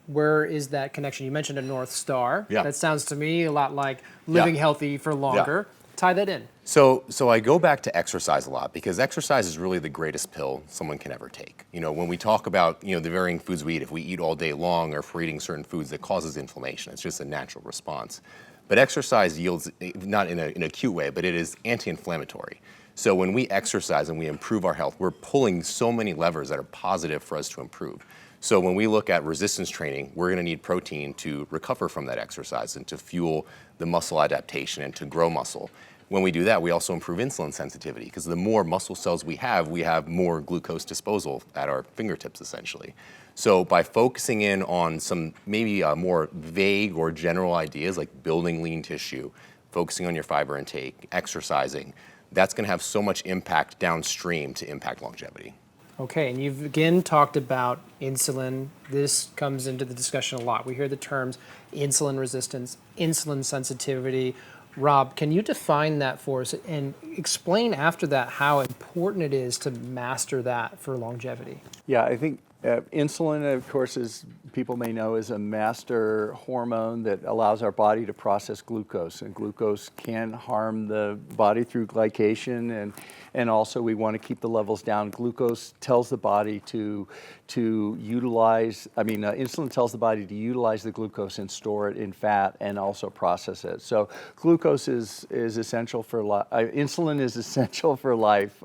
where is that connection? You mentioned a North Star. Yeah. That sounds to me a lot like living healthy for longer. Yeah. Tie that in. So I go back to exercise a lot because exercise is really the greatest pill someone can ever take. When we talk about, the varying foods we eat, if we eat all day long or if we're eating certain foods that causes inflammation, it's just a natural response. But exercise yields, not in an acute way, but it is anti-inflammatory. So when we exercise and we improve our health, we're pulling so many levers that are positive for us to improve. So when we look at resistance training, we're going to need protein to recover from that exercise and to fuel the muscle adaptation and to grow muscle. When we do that, we also improve insulin sensitivity, because the more muscle cells we have more glucose disposal at our fingertips, essentially. So by focusing in on some maybe more vague or general ideas like building lean tissue, focusing on your fiber intake, exercising, that's going to have so much impact downstream to impact longevity. Okay, and you've again talked about insulin. This comes into the discussion a lot. We hear the terms insulin resistance, insulin sensitivity. Rob, can you define that for us and explain after that how important it is to master that for longevity? Yeah, I think insulin, of course, as people may know, is a master hormone that allows our body to process glucose. And glucose can harm the body through glycation, and also we want to keep the levels down. Glucose tells the body to utilize, insulin tells the body to utilize the glucose and store it in fat and also process it. So glucose is essential for life. Insulin is essential for life.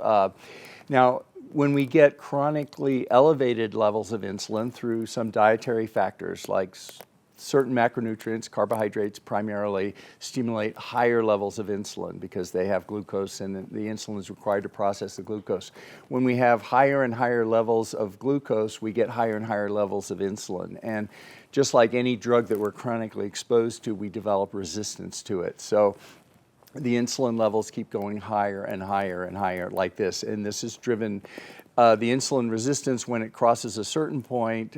Now, when we get chronically elevated levels of insulin through some dietary factors like certain macronutrients, carbohydrates primarily, stimulate higher levels of insulin because they have glucose and the insulin is required to process the glucose. When we have higher and higher levels of glucose, we get higher and higher levels of insulin. And just like any drug that we're chronically exposed to, we develop resistance to it. So the insulin levels keep going higher and higher and higher like this. And this is driven, the insulin resistance when it crosses a certain point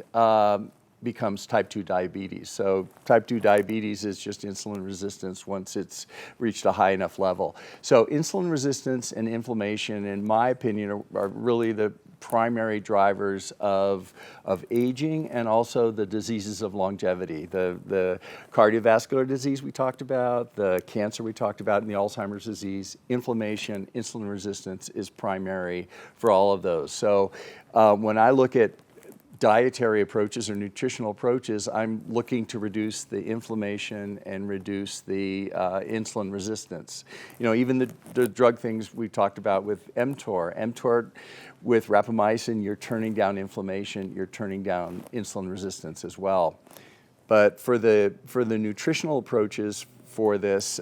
becomes type 2 diabetes. So type 2 diabetes is just insulin resistance once it's reached a high enough level. So insulin resistance and inflammation, in my opinion, are really the primary drivers of aging and also the diseases of longevity. The cardiovascular disease we talked about, the cancer we talked about, and the Alzheimer's disease, inflammation, insulin resistance is primary for all of those. So when I look at dietary approaches or nutritional approaches, I'm looking to reduce the inflammation and reduce the insulin resistance. You know, even the drug things we talked about with mTOR with rapamycin, you're turning down inflammation, you're turning down insulin resistance as well. But for the nutritional approaches for this,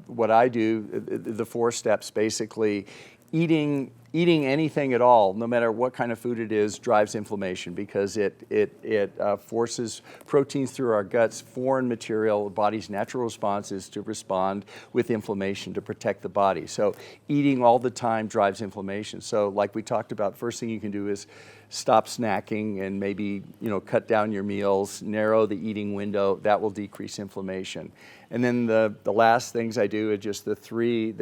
what I do, the 4 steps basically, eating anything at all, no matter what kind of food it is, drives inflammation because it forces proteins through our guts, foreign material. The body's natural response is to respond with inflammation to protect the body. So eating all the time drives inflammation. So like we talked about, first thing you can do is stop snacking and maybe cut down your meals, narrow the eating window. That will decrease inflammation. And then the last things I do are just the three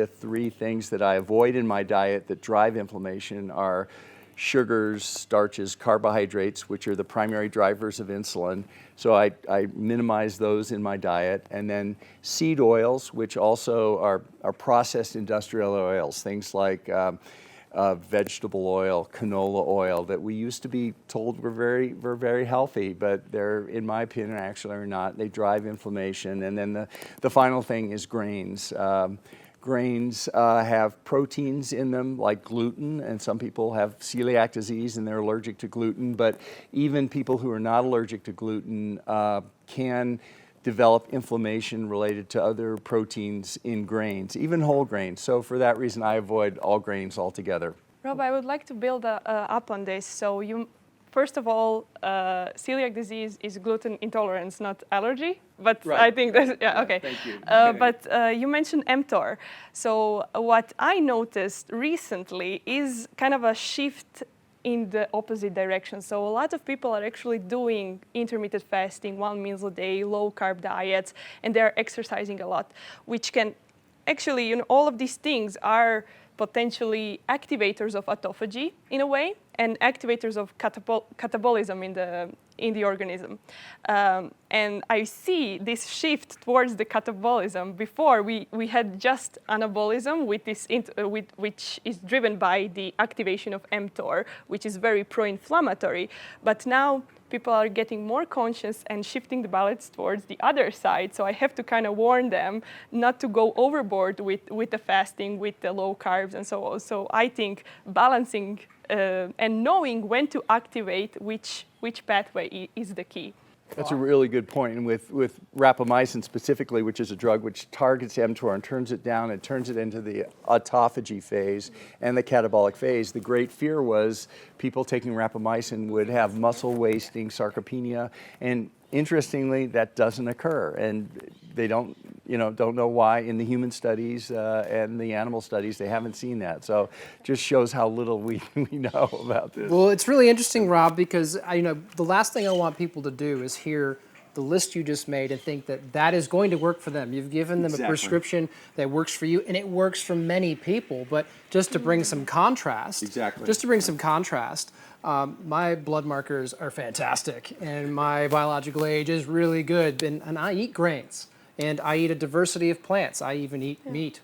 things that I avoid in my diet that drive inflammation are sugars, starches, carbohydrates, which are the primary drivers of insulin. So I minimize those in my diet. And then seed oils, which also are processed industrial oils, things like vegetable oil, canola oil that we used to be told were very healthy, but they're, in my opinion, actually are not. They drive inflammation. And then the final thing is grains. Grains have proteins in them like gluten, and some people have celiac disease and they're allergic to gluten, but even people who are not allergic to gluten can develop inflammation related to other proteins in grains, even whole grains. So for that reason, I avoid all grains altogether. Rob, I would like to build up on this. So first of all, celiac disease is gluten intolerance, not allergy. But right. I think that's, yeah, okay. Thank you. But you mentioned mTOR. So what I noticed recently is kind of a shift in the opposite direction. So a lot of people are actually doing intermittent fasting, 1 meal a day, low carb diets, and they're exercising a lot, which can actually, all of these things are potentially activators of autophagy in a way, and activators of catabolism in the organism. And I see this shift towards the catabolism. Before, we had just anabolism, which is driven by the activation of mTOR, which is very pro-inflammatory. But now people are getting more conscious and shifting the balance towards the other side. So I have to kind of warn them not to go overboard with the fasting, with the low carbs and so on. So I think balancing and knowing when to activate which pathway is the key. That's a really good point. And with rapamycin specifically, which is a drug which targets mTOR and turns it down and turns it into the autophagy phase and the catabolic phase, the great fear was people taking rapamycin would have muscle wasting, sarcopenia, and interestingly, that doesn't occur. And they don't know why in the human studies and the animal studies, they haven't seen that. So just shows how little we know about this. Well, it's really interesting, Rob, because the last thing I want people to do is hear the list you just made and think that that is going to work for them. You've given them a prescription that works for you, and it works for many people. But just to bring some contrast, my blood markers are fantastic, and my biological age is really good, and I eat grains, and I eat a diversity of plants. I even eat meat,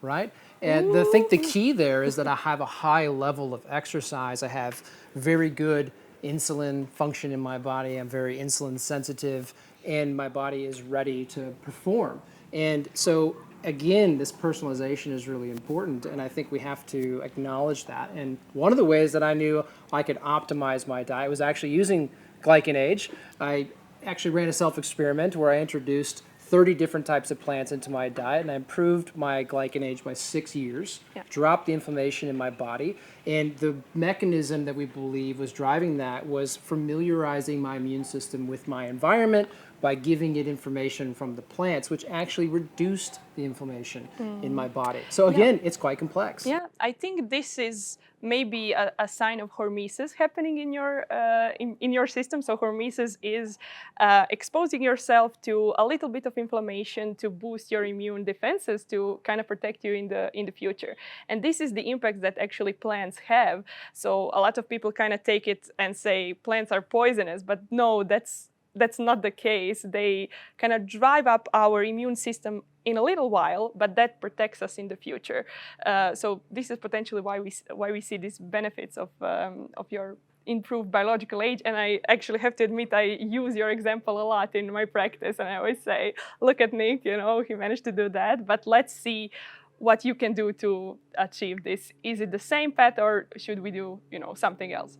right? And I think the key there is that I have a high level of exercise. I have very good insulin function in my body. I'm very insulin sensitive, and my body is ready to perform. And so, again, this personalization is really important, and I think we have to acknowledge that. And one of the ways that I knew I could optimize my diet was actually using glycanage. I actually ran a self-experiment where I introduced 30 different types of plants into my diet, and I improved my glycanage by 6 years, dropped the inflammation in my body, and the mechanism that we believe was driving that was familiarizing my immune system with my environment by giving it information from the plants, which actually reduced the inflammation in my body. So again, it's quite complex. Yeah, I think this is maybe a sign of hormesis happening in your system. So hormesis is exposing yourself to a little bit of inflammation to boost your immune defenses to kind of protect you in the future. And this is the impact that actually plants have. So a lot of people kind of take it and say plants are poisonous, but no, that's not the case. They kind of drive up our immune system in a little while, but that protects us in the future. So this is potentially why we see these benefits of your improved biological age. And I actually have to admit, I use your example a lot in my practice, and I always say, look at Nick, he managed to do that, but let's see what you can do to achieve this. Is it the same path, or should we do something else?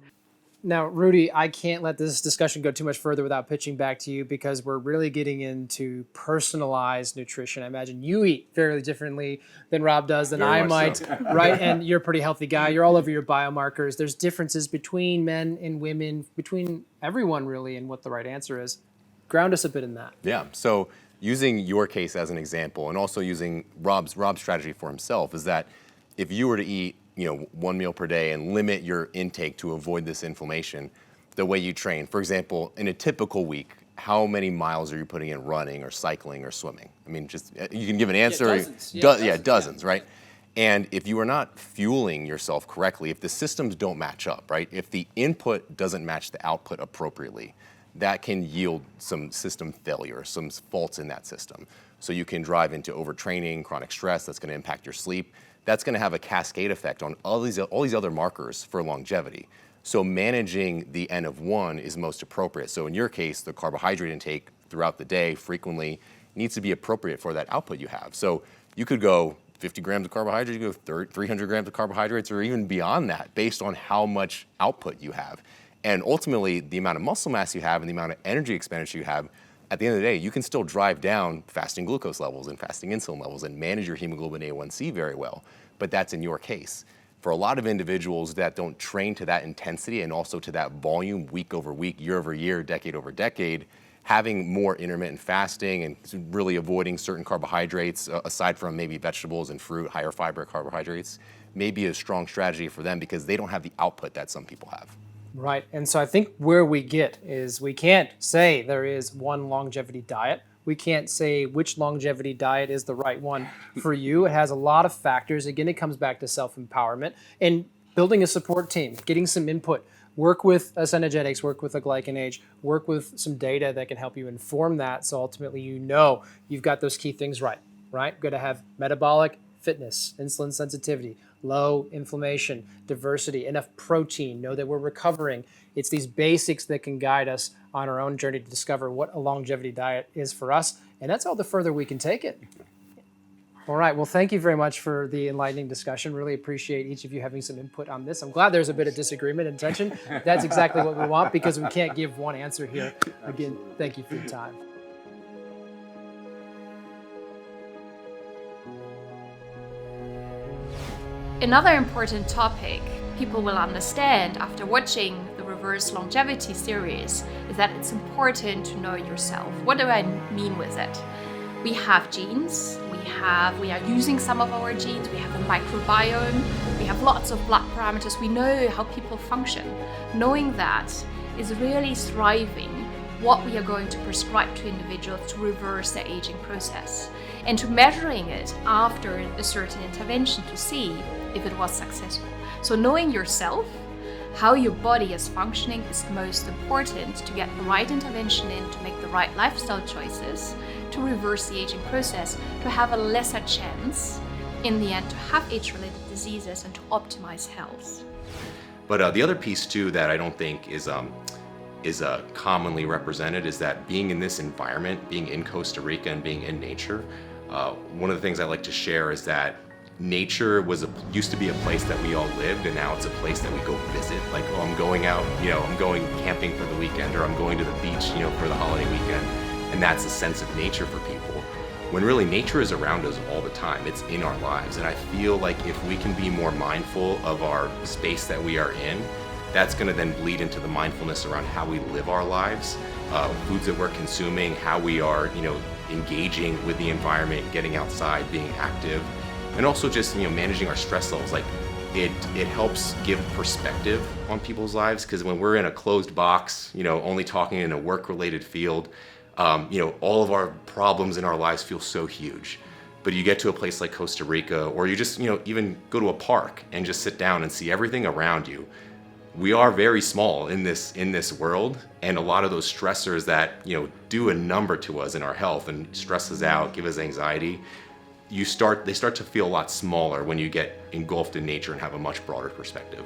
Now, Rudy, I can't let this discussion go too much further without pitching back to you, because we're really getting into personalized nutrition. I imagine you eat fairly differently than Rob does, than I might, right? And you're a pretty healthy guy. You're all over your biomarkers. There's differences between men and women, between everyone really, and what the right answer is. Ground us a bit in that. Yeah, so using your case as an example, and also using Rob's strategy for himself, is that if you were to eat one meal per day and limit your intake to avoid this inflammation, the way you train. For example, in a typical week, how many miles are you putting in running or cycling or swimming? I mean, just you can give an answer. Dozens, right? And if you are not fueling yourself correctly, if the systems don't match up, right? If the input doesn't match the output appropriately, that can yield some system failure, some faults in that system. So you can drive into overtraining, chronic stress, that's going to impact your sleep. That's going to have a cascade effect on all these other markers for longevity. So managing the N of 1 is most appropriate. So in your case, the carbohydrate intake throughout the day frequently needs to be appropriate for that output you have. So you could go 50 grams of carbohydrates, you go 300 grams of carbohydrates, or even beyond that, based on how much output you have. And ultimately, the amount of muscle mass you have and the amount of energy expenditure you have, at the end of the day, you can still drive down fasting glucose levels and fasting insulin levels and manage your hemoglobin A1C very well. But that's in your case. For a lot of individuals that don't train to that intensity and also to that volume week over week, year over year, decade over decade, having more intermittent fasting and really avoiding certain carbohydrates, aside from maybe vegetables and fruit, higher fiber carbohydrates, may be a strong strategy for them because they don't have the output that some people have. Right, and so I think where we get is we can't say there is one longevity diet. We can't say which longevity diet is the right one for you. It has a lot of factors. Again, it comes back to self-empowerment and building a support team, getting some input. Work with a Synergetics, work with a glycanage, work with some data that can help you inform that, so ultimately you've got those key things right? You've got to have metabolic fitness, insulin sensitivity, low inflammation, diversity, enough protein, know that we're recovering. It's these basics that can guide us on our own journey to discover what a longevity diet is for us, and that's all the further we can take it. All right. Well, thank you very much for the enlightening discussion. Really appreciate each of you having some input on this. I'm glad there's a bit of disagreement and tension. That's exactly what we want because we can't give one answer here. Again, thank you for your time. Another important topic people will understand after watching the Reverse Longevity series is that it's important to know yourself. What do I mean with it? We have genes, we are using some of our genes, we have a microbiome, we have lots of blood parameters, we know how people function. Knowing that is really driving what we are going to prescribe to individuals to reverse their aging process, and to measuring it after a certain intervention to see if it was successful. So knowing yourself, how your body is functioning is most important to get the right intervention in, to make the right lifestyle choices, to reverse the aging process, to have a lesser chance in the end to have age-related diseases and to optimize health. But the other piece too that I don't think is commonly represented is that being in this environment, being in Costa Rica and being in nature, one of the things I like to share is that nature used to be a place that we all lived, and now it's a place that we go visit. Like, oh, I'm going out, I'm going camping for the weekend, or I'm going to the beach, for the holiday weekend. And that's a sense of nature for people. When really nature is around us all the time, it's in our lives. And I feel like if we can be more mindful of our space that we are in, that's going to then bleed into the mindfulness around how we live our lives, foods that we're consuming, how we are, engaging with the environment, getting outside, being active, and also just, managing our stress levels. Like it helps give perspective on people's lives, because when we're in a closed box, only talking in a work-related field, all of our problems in our lives feel so huge. But you get to a place like Costa Rica, or you just, even go to a park and just sit down and see everything around you. We are very small in this world, and a lot of those stressors that, do a number to us in our health and stress us out, give us anxiety, they start to feel a lot smaller when you get engulfed in nature and have a much broader perspective.